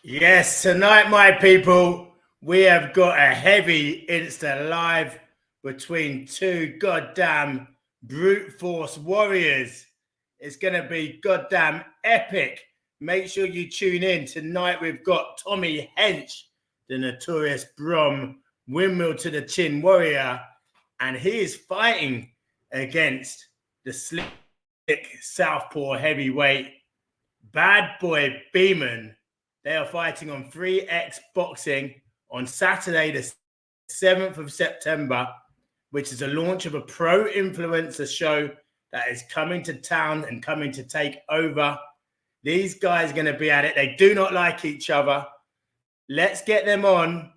Yes, tonight, my people, we have got a heavy Insta live between two goddamn brute force warriors. It's going to be goddamn epic. Make sure you tune in. Tonight, we've got Tommy Hench, the Notorious Brummie, windmill to the chin warrior, and he is fighting against the slick southpaw heavyweight Badboy Beaman. They are fighting on 3X Boxing on Saturday, the 7th of September, which is a launch of a pro influencer show that is coming to town and coming to take over. These guys are going to be at it. They do not like each other. Let's get them on.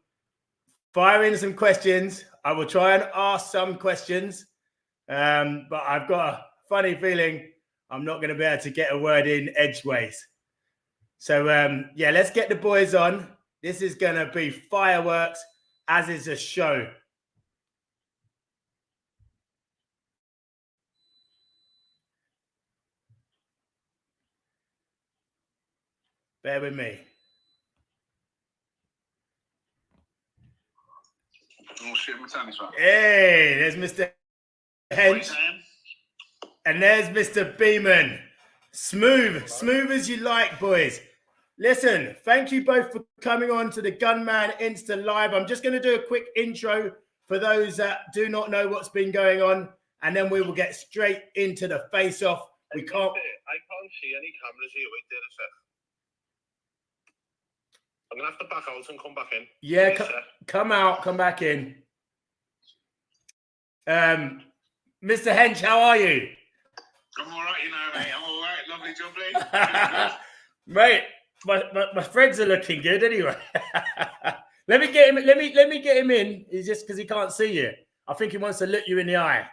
Fire in some questions. I will try and ask some questions, but I've got a funny feeling I'm not going to be able to get a word in edgeways. So, yeah, let's get the boys on. This is going to be fireworks, as is a show. Bear with me. Oh, shit, what's on this one? Hey, there's Mr. Hench. And there's Mr. Beaman. Smooth as you like, boys. Listen, thank you both for coming on to the Gunman Insta Live. I'm just going to do a quick intro for those that do not know what's been going on, and then we will get straight into the face-off. I can't see any cameras here. Wait there a sec. I'm going to have to back out and come back in. Yeah, come out, come back in. Mr. Hench, how are you? I'm all right, you know, mate. I'm all right. Lovely, jubbly. Mate, my friends are looking good anyway. Let me get him. Let me get him in. He's just because he can't see you. I think he wants to look you in the eye.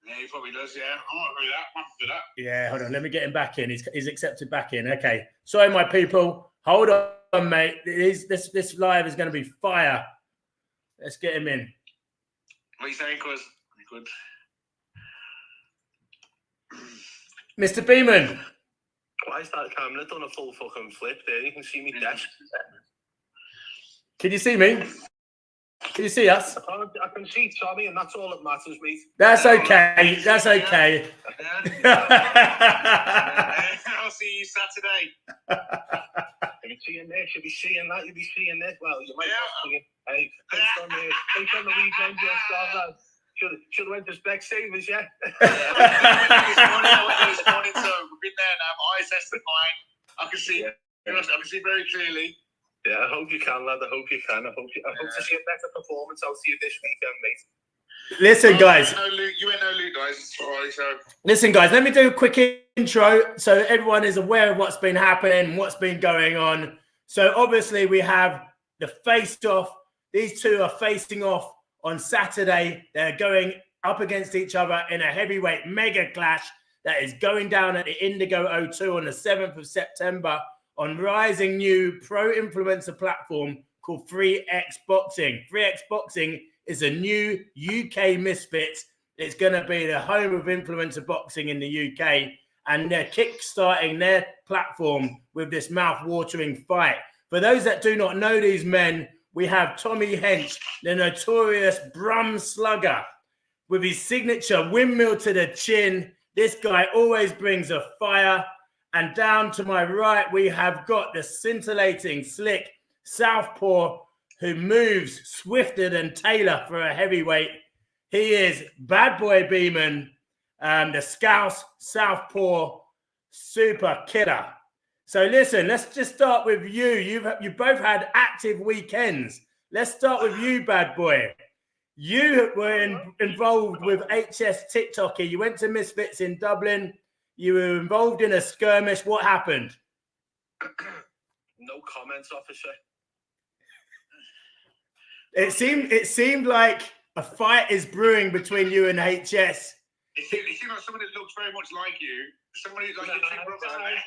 Yeah, he probably does. Yeah, I'm not really that. I'm for that. Yeah, hold on. Let me get him back in. He's accepted back in. Okay. Sorry, my people. Hold on, mate. This live is going to be fire. Let's get him in. What are you saying, Chris? Good. Mr. Beaman. Why is that camera done a full fucking flip there? You can see me desk. Can you see me? Can you see us? I can see Tommy, and that's all that matters, mate. That's okay. That's okay. I'll see you Saturday. You'll be seeing this. You'll be seeing that. You'll be seeing this. Well, you might be. Hey, based on the weekend, you'll start that. Should have went to Specsavers, yeah? I went this morning, so we've been there now. My eyes testifying. I can see. I can see very clearly. Yeah, I hope you can, lad. I hope you can. I hope to see a better performance out of you this weekend, mate. Listen, guys. You ain't no loot, guys. All right, so. Listen, guys. Let me do a quick intro so everyone is aware of what's been happening, what's been going on. So obviously we have the face-off. These two are facing off on Saturday. They're going up against each other in a heavyweight mega clash that is going down at the Indigo O2 on the 7th of September on rising new pro influencer platform called 3X Boxing. 3X Boxing is a new UK Misfits. It's going to be the home of influencer boxing in the UK, and they're kickstarting their platform with this mouth-watering fight. For those that do not know these men, we have Tommy Hench, the Notorious Brummie slugger, with his signature windmill to the chin. This guy always brings a fire. And down to my right, we have got the scintillating, slick southpaw who moves swifter than Taylor for a heavyweight. He is Badboy Beaman, the Scouse southpaw super killer. So listen, let's just start with you. You've both had active weekends. Let's start with you, Badboy. You were involved with HS TikToker. You went to Misfits in Dublin. You were involved in a skirmish. What happened? No comments, officer. It seemed like a fight is brewing between you and HS. It seems like someone that looks very much like you. Somebody like your two brothers.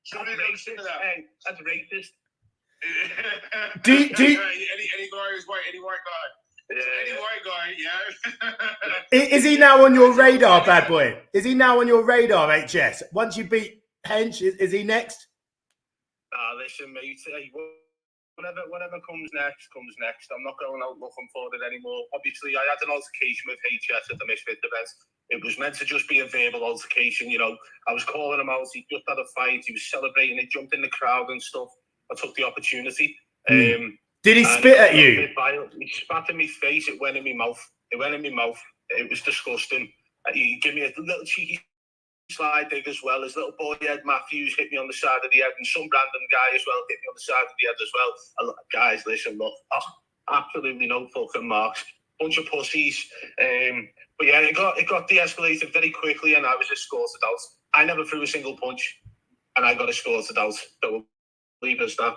Somebody that looks similar. Hey, that's racist. Any guy who's white, any white guy. Any white guy, yeah. Is he now on your radar, Badboy? Is he now on your radar, HS? Once you beat Hench, is he next? Listen, mate. Hey, whatever comes next, comes next. I'm not going out looking for it anymore. Obviously, I had an altercation with HS at the Misfits event. It was meant to just be a verbal altercation, you know. I was calling him out. He just had a fight. He was celebrating. He jumped in the crowd and stuff. I took the opportunity. Did he spit at you? He spat in my face. It went in my mouth. It was disgusting. He gave me a little cheeky slide dig as well. His little boy Ed Matthews hit me on the side of the head, and some random guy as well hit me on the side of the head as well. Guys, listen, look, absolutely no fucking marks. Bunch of pussies. But yeah, it got de-escalated very quickly, and I was escorted out. I never threw a single punch, and I got escorted out. So we'll leave it as that.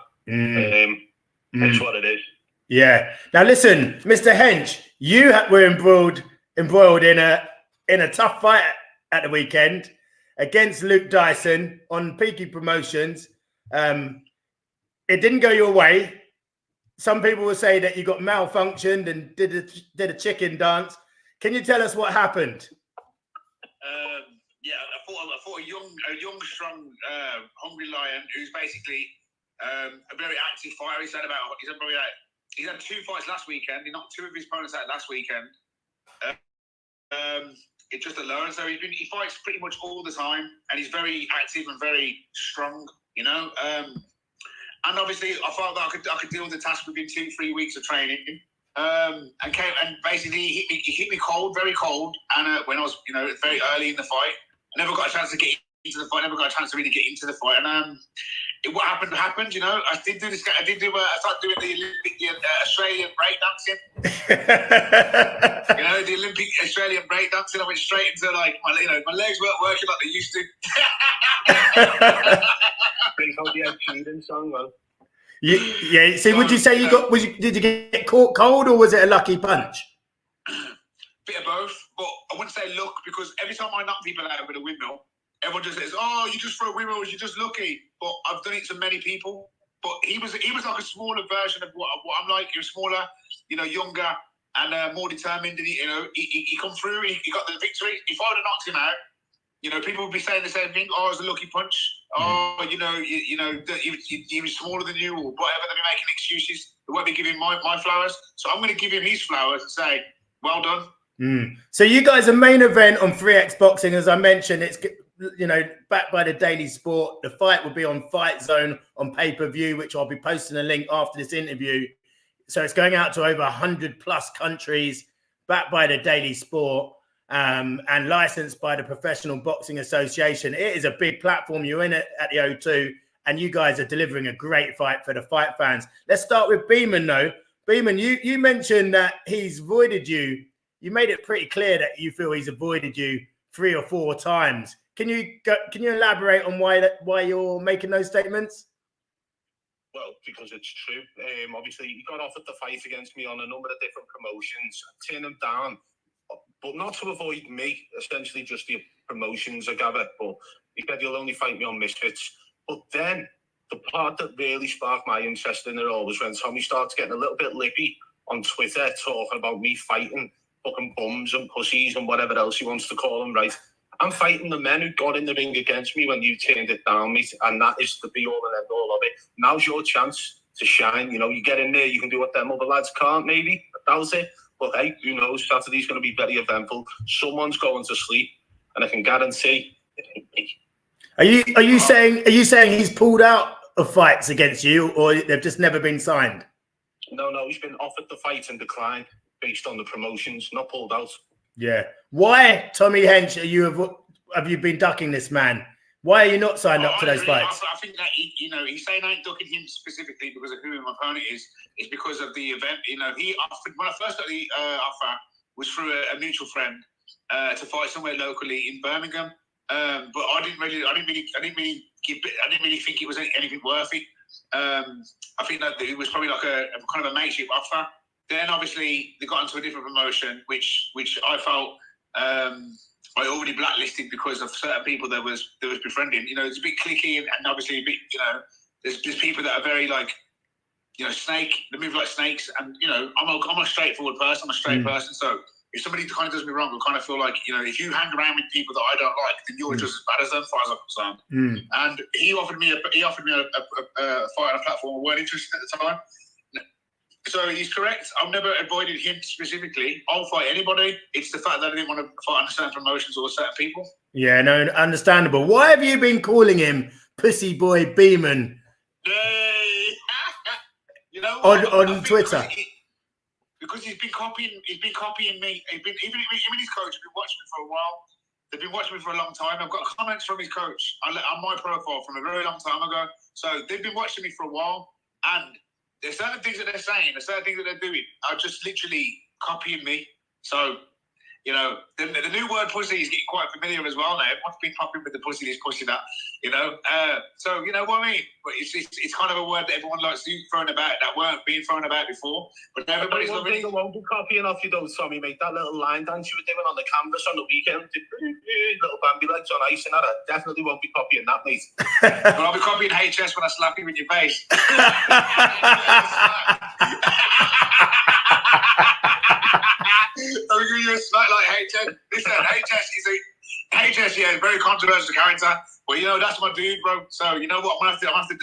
It's what it is. Yeah. Now listen, Mr. Hench, you were embroiled in a tough fight at the weekend against Luke Dyson on Peaky Promotions. It didn't go your way. Some people will say that you got malfunctioned and did a chicken dance. Can you tell us what happened? Yeah, I fought a young, strong, hungry lion who's basically a very active fighter. He's had 2 fights last weekend. He knocked 2 of his opponents out last weekend. It's just a learn. So he fights pretty much all the time, and he's very active and very strong. You know, and obviously I felt that I could deal with the task within 2-3 weeks of training. And basically he hit me cold, very cold. And when I was, very early in the fight, I never got a chance to get into the fight. Never got a chance to really get into the fight. And what happened. I did do this. I started doing the Olympic, Australian breakdancing. The Olympic Australian breakdancing. I went straight into my legs weren't working like they used to. Bring out the Ed Sheeran song, man. Yeah. So, would you say did you get caught cold, or was it a lucky punch? Bit of both, but I wouldn't say luck, because every time I knock people out with a windmill, everyone just says, "Oh, you just throw windmills, you're just lucky." But I've done it to many people. But he was like a smaller version of what I'm like. He was smaller, younger and more determined. And he come through. He got the victory. If I would have knocked him out, people would be saying the same thing. Oh, it was a lucky punch. Oh, he was smaller than you, or whatever. They'll be making excuses. They won't be giving my flowers. So I'm going to give him his flowers and say, well done. So you guys are main event on 3X Boxing, as I mentioned. It's backed by the Daily Sport. The fight will be on Fight Zone on pay-per-view, which I'll be posting a link after this interview. So it's going out to over 100+ countries, backed by the Daily Sport, and licensed by the Professional Boxing Association. It is a big platform. You're in it at the O2, and you guys are delivering a great fight for the fight fans. Let's start with Beaman, though. Beaman, you mentioned that he's avoided you. You made it pretty clear that you feel he's avoided you 3 or 4 times. Can you elaborate on why you're making those statements? Well, because it's true. Obviously, he got offered the fight against me on a number of different promotions. I turned him down, but not to avoid me. Essentially, just the promotions I gather. But he said he'll only fight me on Misfits. But then the part that really sparked my interest in it all was when Tommy started getting a little bit lippy on Twitter, talking about me fighting fucking bums and pussies and whatever else he wants to call them, right? I'm fighting the men who got in the ring against me when you turned it down, mate, and that is the be-all and end-all of it. Now's your chance to shine. You get in there, you can do what them other lads can't, maybe. That was it. But hey, who knows? Saturday's going to be very eventful. Someone's going to sleep, and I can guarantee it ain't me. Are you saying he's pulled out of fights against you, or they've just never been signed? No, he's been offered the fight and declined based on the promotions, not pulled out. Yeah. Why, Tommy Hench, have you been ducking this man? Why are you not signed up to those fights? I think that he's saying I ain't ducking him specifically because of who my opponent is. It's because of the event. He offered, when I first got the offer, was through a mutual friend to fight somewhere locally in Birmingham. But I didn't really think it was anything worth it. I think that it was probably like a kind of a makeshift offer. Then obviously they got into a different promotion, which I felt I already blacklisted because of certain people that was befriending. It's a bit cliquey and obviously a bit, there's people that are very like, snake. They move like snakes, and I'm a straightforward person. I'm a straight person, so if somebody kind of does me wrong, I kind of feel like, you know, if you hang around with people that I don't like, then you're just as bad as them, as far as I'm concerned. And he offered me a fight on a platform I weren't interested at the time. So he's correct. I've never avoided him specifically. I'll fight anybody. It's the fact that I didn't want to fight on certain promotions or certain people. Yeah, no, understandable. Why have you been calling him Pussy Boy Beaman? You know, on Twitter. Because he's been copying me. Even his coach has been watching me for a while. They've been watching me for a long time. I've got comments from his coach on my profile from a very long time ago. So they've been watching me for a while, and there's certain things that they're saying, there's certain things that they're doing are just literally copying me. So, you know, the new word pussy is getting quite familiar as well now. Everyone's been copying with the pussy, this, pussy, that, you know. So, you know what I mean? But it's kind of a word that everyone likes to throw about that weren't being thrown about before. But everybody's loving it. They won't be copying off you though, Tommy, mate. That little line dance you were doing on the canvas on the weekend, little Bambi legs on ice and that, I definitely won't be copying that, mate. But I'll be copying HS when I slap you in your face. I'll give you a smack like HS. Listen, HS, yeah, very controversial character. But you know, that's my dude, bro. So you know what? I'm gonna have to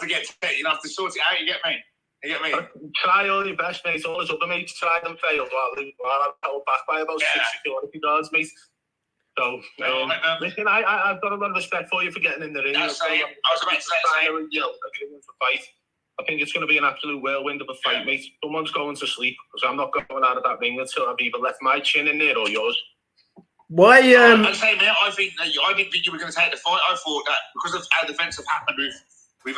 get, you know, have to sort it out. You get me? You get me? Try all your best, mate. All his other mates tried and failed while I'm held back by about 6 security guards, mate. So, listen, I've got a lot of respect for you for getting in the ring. I was about to say, for fight. I think it's going to be an absolute whirlwind of a fight, mate. Someone's going to sleep because I'm not going out of that ring until I've either left my chin in there or yours. Why? I'd say, mate, I didn't think you were going to take the fight. I thought that because of how defense have happened with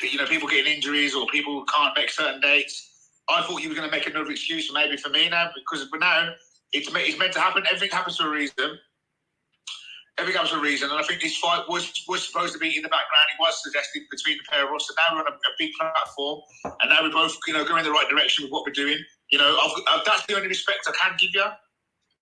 you know, people getting injuries or people can't make certain dates, I thought you were going to make another excuse maybe for me now, because but now it's meant to happen. Everything happens for a reason. Everything happens for a reason, and I think this fight was supposed to be in the background. It was suggested between the pair of us, and now we're on a big platform, and now we're both, you know, going in the right direction with what we're doing. You know, that's the only respect I can give you.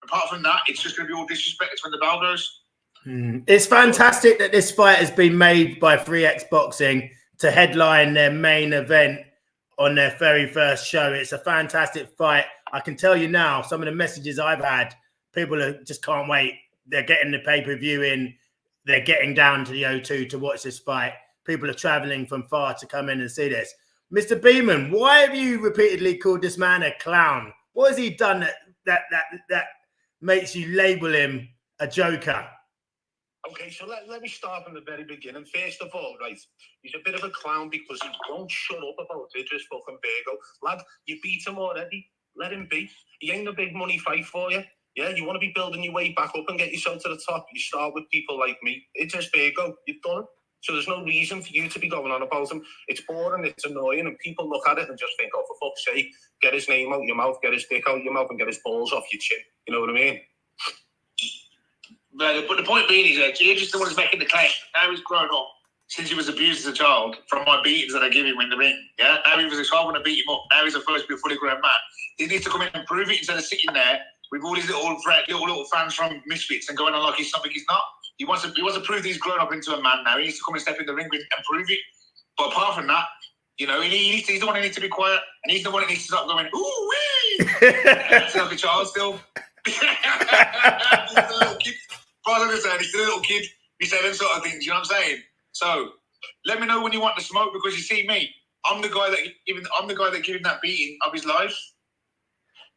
Apart from that, it's just going to be all disrespect when the bell goes. It's fantastic that this fight has been made by 3X Boxing to headline their main event on their very first show. It's a fantastic fight. I can tell you now, some of the messages I've had, people just can't wait. They're getting the pay-per-view in. They're getting down to the O2 to watch this fight. People are traveling from far to come in and see this. Mr. Beaman, why have you repeatedly called this man a clown? What has he done that makes you label him a joker? Okay, so let me start from the very beginning. First of all, right, he's a bit of a clown because he won't shut up about Idris fucking Virgo. Lad, you beat him already. Let him be. He ain't a big money fight for you. Yeah, you want to be building your way back up and get yourself to the top. You start with people like me. Idris Virgo, you've done it. So there's no reason for you to be going on about him. It's boring, it's annoying, and people look at it and just think, oh, for fuck's sake, get his name out your mouth, get his dick out your mouth, and get his balls off your chin. You know what I mean? But the point being is that Idris the one who's making the claim. Now he's grown up since he was abused as a child from my beatings that I give him in the ring. Yeah, now he was a child when I beat him up. Now he's supposed to be a fully grown man. He needs to come in and prove it instead of sitting there with all these little fans from Misfits and going on like he's something he's not. He wants to prove that he's grown up into a man now. He needs to come and step in the ring and prove it. But apart from that, you know, he's the one who needs to be quiet, and he's the one who needs to start going, ooh wee. He's like a child still. He's a little kid. He's a little kid. He said them sort of things. You know what I'm saying? So let me know when you want to smoke, because you see me. I'm the guy that gave him that beating of his life.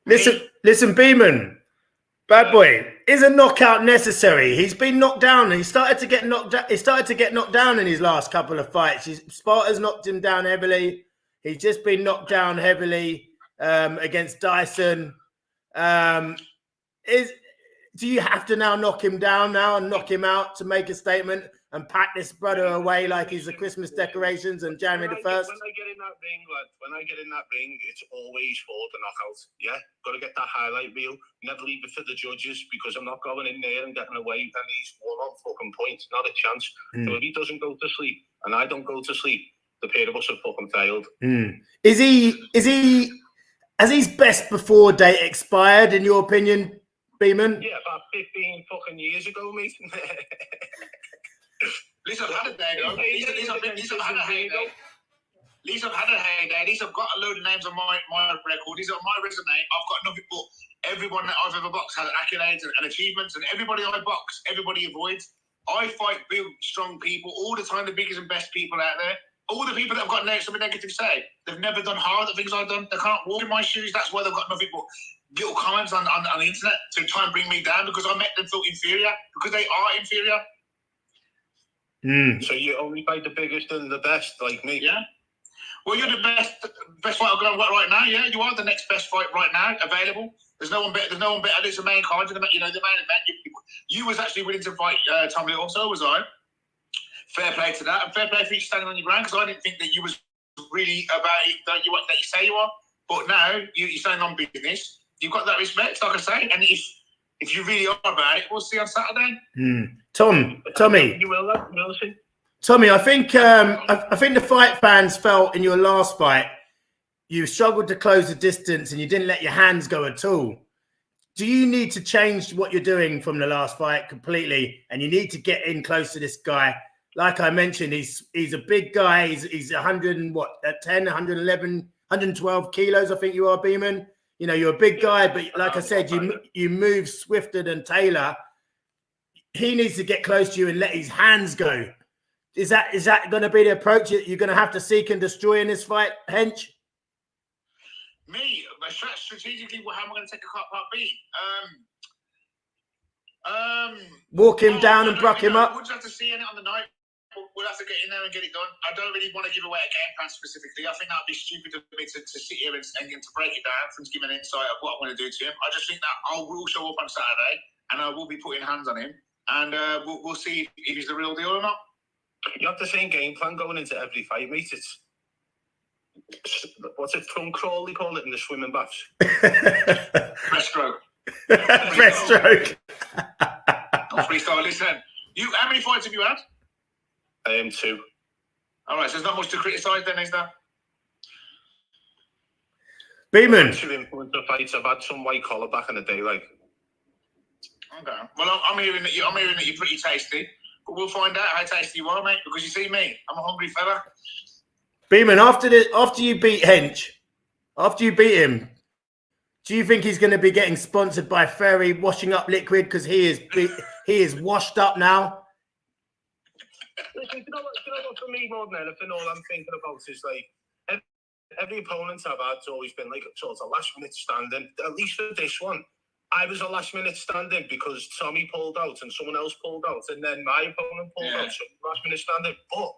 Listen, Beaman, Badboy, is a knockout necessary? He's been knocked down. He started to get knocked down in his last couple of fights. Sparta's knocked him down heavily. He's just been knocked down heavily against Dyson. Do you have to now knock him down now and knock him out to make a statement and pack this brother away like he's the Christmas decorations on January the 1st? When I get in that ring, lad, it's always for the knockout. Yeah, got to get that highlight reel. Never leave it for the judges, because I'm not going in there and getting away, and he's one on fucking point. Not a chance. So if he doesn't go to sleep and I don't go to sleep, the pair of us have fucking failed. Has his best before date expired, in your opinion, Beaman? Yeah, about 15 fucking years ago, mate. At least I've had a day, though. At least I've had a heyday. At least I've had a heyday. At least I've got a load of names on my record. These are my resume. I've got nothing but everyone that I've ever boxed has accolades and achievements, and everybody I box, everybody avoids. I fight big, strong people all the time, the biggest and best people out there. All the people that have got something negative to say, they've never done half the things I've done. They can't walk in my shoes. That's why they've got nothing but little comments on the internet to try and bring me down, because I make them feel inferior, because they are inferior. So you only fight the biggest and the best, like me? Yeah. Well, you're the best fighter going right now. Yeah, you are the next best fight right now available. There's no one better. There's no one better. There's the main card. The main event. You was actually willing to fight Tommy Little, so was I. Fair play to that, and fair play for you standing on your ground, because I didn't think that you was really about it that you say you are. But now you're standing on business. You've got that respect, like I say, and if you really are about it, we'll see on Saturday. Tommy, you will see. Tommy, I think the fight fans felt in your last fight you struggled to close the distance and you didn't let your hands go at all. Do you need to change what you're doing from the last fight completely, and you need to get in close to this guy? Like I mentioned, he's a big guy. He's 110, 111, 112 kilos, I think you are, Beaman. You know, you're a big guy, but like I said, you move swifter than Taylor. He needs to get close to you and let his hands go. Is that going to be the approach that you're going to have to seek and destroy in this fight, Hench? Me, strategically, how am I going to take a part B? Walk him down and bruck him up. We'll just have to see it on the night. We'll have to get in there and get it done. I don't really want to give away a game plan specifically. I think that would be stupid of me to sit here and to break it down and to give an insight of what I'm going to do to him. I just think that I will show up on Saturday and I will be putting hands on him, and we'll see if he's the real deal or not. You have the same game plan going into every fight, mate. It's what's it, tongue crawl, they call it in the swimming baths. Breaststroke. Breaststroke. Freestyle. Listen, how many fights have you had? 2. All right, so there's not much to criticise then, is there? Beaman. 2 influencer fights. I've had some white collar back in the day, like. Okay. Well, I'm hearing that you're pretty tasty, but we'll find out how tasty you are, mate. Because you see me, I'm a hungry fella. Beaman, after you beat Hench, after you beat him, do you think he's going to be getting sponsored by Fairy washing up liquid, because he is washed up now? Listen, you know what, for me, more than anything, all I'm thinking about is like every opponent I've had has always been like sort of last minute standing. At least for this one, I was a last minute standing because Tommy pulled out and someone else pulled out, and then my opponent pulled out, so last minute standing. But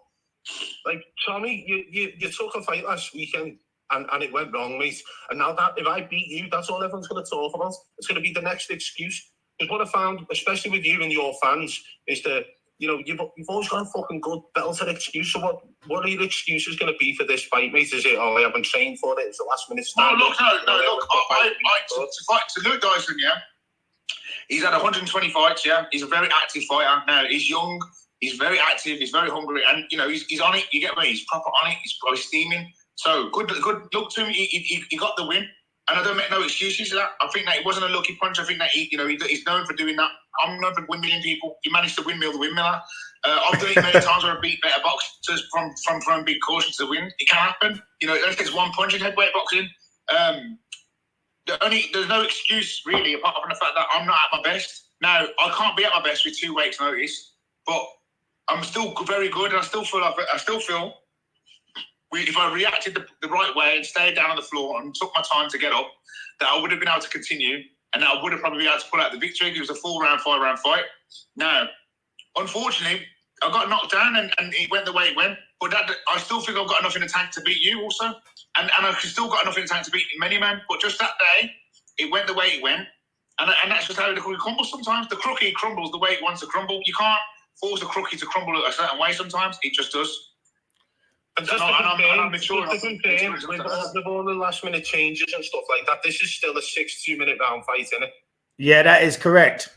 like Tommy, you took a fight last weekend and it went wrong, mate. And now that if I beat you, that's all everyone's going to talk about. It's going to be the next excuse. Because what I found, especially with you and your fans, is that you've always got a fucking good belted excuse. So what are your excuses going to be for this fight, mate? Is it, I haven't trained for it, it's the last minute stand? No, look, to Luke Dyson, yeah, he's had 120 fights, yeah. He's a very active fighter. Now, he's young, he's very active, he's very hungry, and, he's on it, you get me? He's proper on it, he's probably steaming. So, good look to him, he got the win. And I don't make no excuses for that. I think that it wasn't a lucky punch. I think that he's known for doing that. I'm known for windmilling people. He managed to windmill the windmiller. I've done it many times where I beat better boxers from throwing big caution to the wind. It can happen. It only takes one punch in heavyweight boxing. There's no excuse really, apart from the fact that I'm not at my best. Now, I can't be at my best with 2 weeks' notice, but I'm still very good, and I still feel if I reacted the right way and stayed down on the floor and took my time to get up, that I would have been able to continue, and that I would have probably been able to pull out the victory. It was a 4-round, 5-round fight. Now, unfortunately, I got knocked down and it went the way it went. But I still think I've got enough in the tank to beat you also. And I've still got enough in the tank to beat many men. But just that day, it went the way it went. And that's just how the cookie crumbles sometimes. The cookie crumbles the way it wants to crumble. You can't force the cookie to crumble a certain way sometimes. It just does. And just with all the last minute changes and stuff like that, this is still a 62-minute round fight, isn't it? Yeah, that is correct.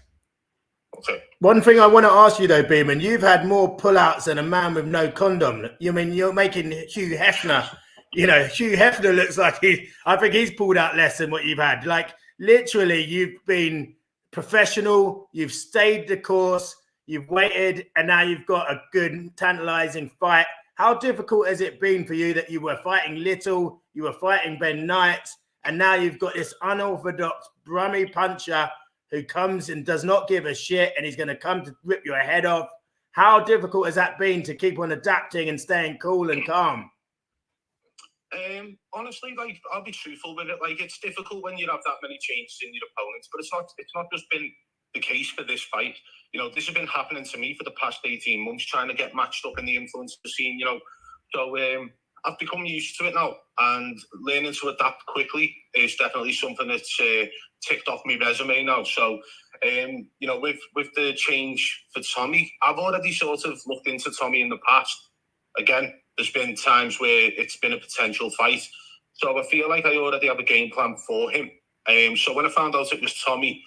Okay. One thing I want to ask you though, Beaman, you've had more pullouts than a man with no condom. You're making Hugh Hefner. Hugh Hefner looks like I think he's pulled out less than what you've had. Like literally, you've been professional. You've stayed the course. You've waited, and now you've got a good, tantalizing fight. How difficult has it been for you that you were fighting Little, you were fighting Ben Knight, and now you've got this unorthodox Brummie puncher who comes and does not give a shit, and he's going to come to rip your head off. How difficult has that been to keep on adapting and staying cool and calm? Honestly, like, I'll be truthful with it. Like, it's difficult when you have that many changes in your opponents, but it's not just been the case for this fight. You know, this has been happening to me for the past 18 months, trying to get matched up in the influencer scene, you know. So I've become used to it now, and learning to adapt quickly is definitely something that's ticked off my resume now. So, you know, with the change for Tommy, I've already sort of looked into Tommy in the past. Again, there's been times where it's been a potential fight. So I feel like I already have a game plan for him. So when I found out it was Tommy,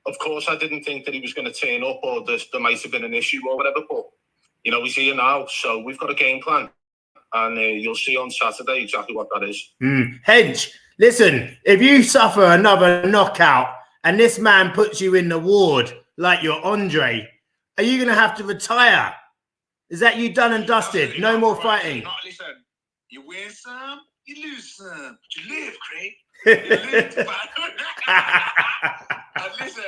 of course, I didn't think that he was going to turn up, or there might have been an issue or whatever. But, you know, he's here now. So we've got a game plan. And you'll see on Saturday exactly what that is. Hench, listen, if you suffer another knockout and this man puts you in the ward like you're Andre, are you going to have to retire? Is that you done and dusted? No more fighting? Listen, you win some, you lose some. But you live, Craig. You live, man. And listen,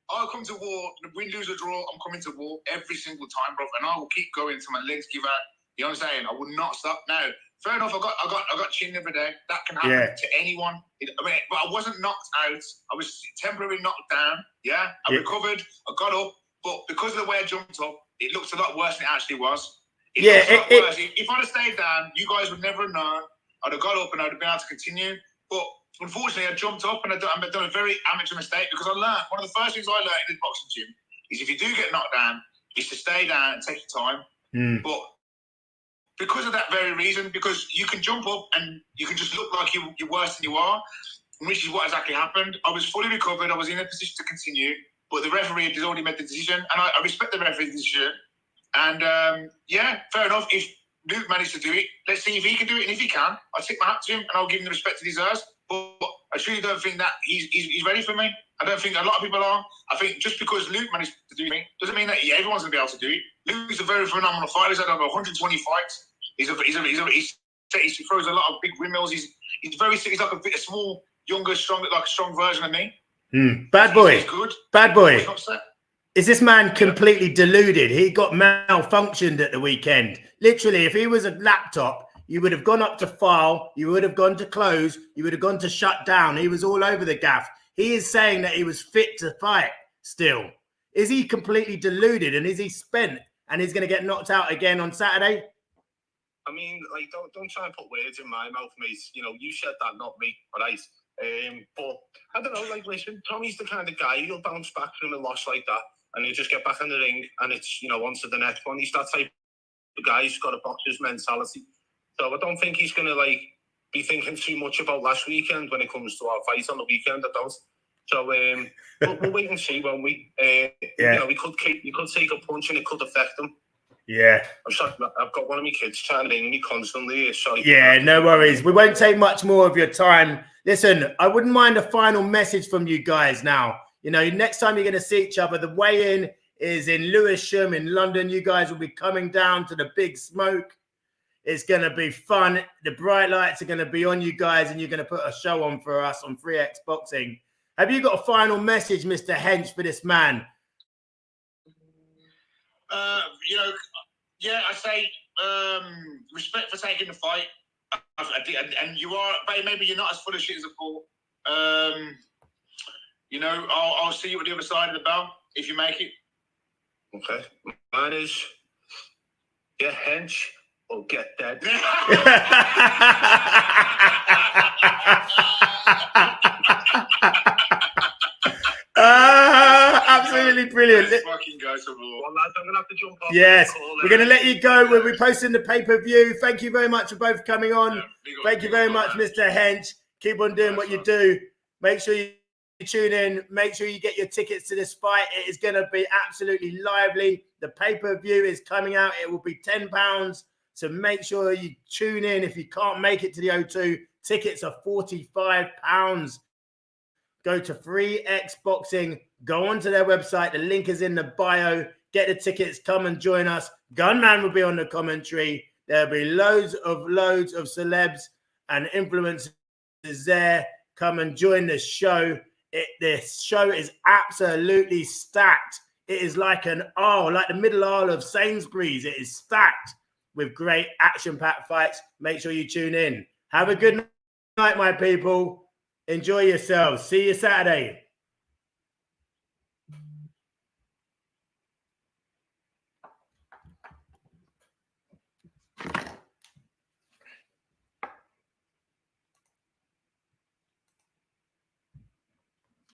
I'll come to war, win, lose, or draw. I'm coming to war every single time, bro, and I will keep going until my legs give out. You know what I'm saying? I will not stop. Now, fair enough. I got chin every day. That can happen to anyone. But I wasn't knocked out. I was temporarily knocked down. Yeah, I recovered. I got up, but because of the way I jumped up, it looks a lot worse than it actually was. It looks a lot worse. If I'd have stayed down, you guys would never have known. I'd have got up and I'd have been able to continue, but unfortunately, I jumped up and I've done a very amateur mistake, because I learned, one of the first things I learned in the boxing gym is if you do get knocked down, is to stay down and take your time. But because of that very reason, because you can jump up and you can just look like you're worse than you are, which is what exactly happened. I was fully recovered. I was in a position to continue, but the referee had already made the decision, and I respect the referee's decision. And yeah, fair enough. If Luke managed to do it, let's see if he can do it, and if he can, I'll tip my hat to him and I'll give him the respect he deserves. But I truly don't think that he's ready for me. I don't think a lot of people are. I think just because Luke managed to do it doesn't mean that everyone's going to be able to do it. Luke's a very phenomenal fighter. He's had over 120 fights. He throws a lot of big windmills. He's like a small, younger, strong version of me. Badboy. He's good. Badboy. Is this man completely deluded? He got malfunctioned at the weekend. Literally, if he was a laptop, you would have gone up to file, you would have gone to close, you would have gone to shut down. He was all over the gaff. He is saying that he was fit to fight still. Is he completely deluded, and is he spent and he's going to get knocked out again on Saturday? I mean, like, don't try and put words in my mouth, mate. You know, you said that, not me, all right? But I don't know, like, listen, Tommy's the kind of guy, he'll bounce back from a loss like that, and he'll just get back in the ring, and it's, you know, on to the next one. He's that type of guy. He's got a boxer's mentality. So I don't think he's going to, like, be thinking too much about last weekend when it comes to our fight on the weekend. I don't. So we'll wait and see, won't we? You know, he could take a punch and it could affect him. Yeah. I'm sorry, I've got one of my kids trying to ring me constantly. Sorry. Yeah, no worries. We won't take much more of your time. Listen, I wouldn't mind a final message from you guys now. You know, next time you're going to see each other, the weigh-in is in Lewisham in London. You guys will be coming down to the Big Smoke. It's going to be fun. The bright lights are going to be on you guys, and you're going to put a show on for us on 3X Boxing. Have you got a final message, Mr. Hench, for this man? You know, yeah, I say respect for taking the fight. And you are, maybe you're not as full of shit as I thought. You know, I'll see you at the other side of the bell if you make it. Okay. Mine is get Hench or get dead. Absolutely brilliant. Fucking go to war. Well, lads, I'm going to have to jump off. Yes, we're going to let you go. We'll be posting the pay-per-view. Thank you very much for both coming on. Thank you very much, Mr. Hench. Keep on doing what you do. Make sure you tune in. Make sure you get your tickets to this fight. It is going to be absolutely lively. The pay-per-view is coming out. It will be £10. So make sure you tune in. If you can't make it to the O2, tickets are £45. Go to 3X Boxing. Go onto their website. The link is in the bio. Get the tickets. Come and join us. Gunman will be on the commentary. There'll be loads of celebs and influencers there. come and join the show. This show is absolutely stacked. It is like an aisle, like the middle aisle of Sainsbury's. It is stacked with great action-packed fights. Make sure you tune in. Have a good night, my people. Enjoy yourselves. See you Saturday.